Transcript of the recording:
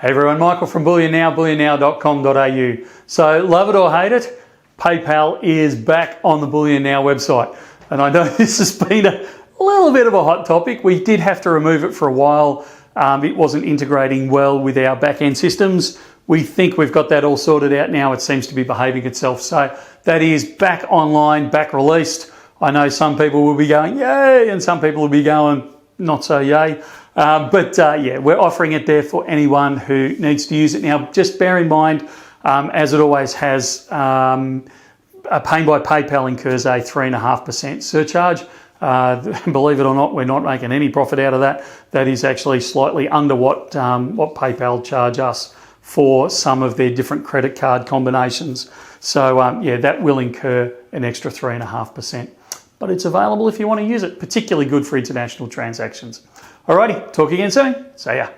Hey everyone, Michael from Bullion Now, bullionnow.com.au. So love it or hate it, PayPal is back on the Bullion Now website. And I know this has been a little bit of a hot topic. We did have to remove it for a while. It wasn't integrating well with our back-end systems. We think we've got that all sorted out now. It seems to be behaving itself. So that is back online, back released. I know some people will be going, yay, and some people will be going, not so yay. Yeah, we're offering it there for anyone who needs to use it. Now, just bear in mind, as it always has, paying by PayPal incurs a 3.5% surcharge. Believe it or not, we're not making any profit out of that. That is actually slightly under what PayPal charge us for some of their different credit card combinations. So yeah, that will incur an extra 3.5%. But it's available if you want to use it, particularly good for international transactions. Alrighty, talk again soon. See ya.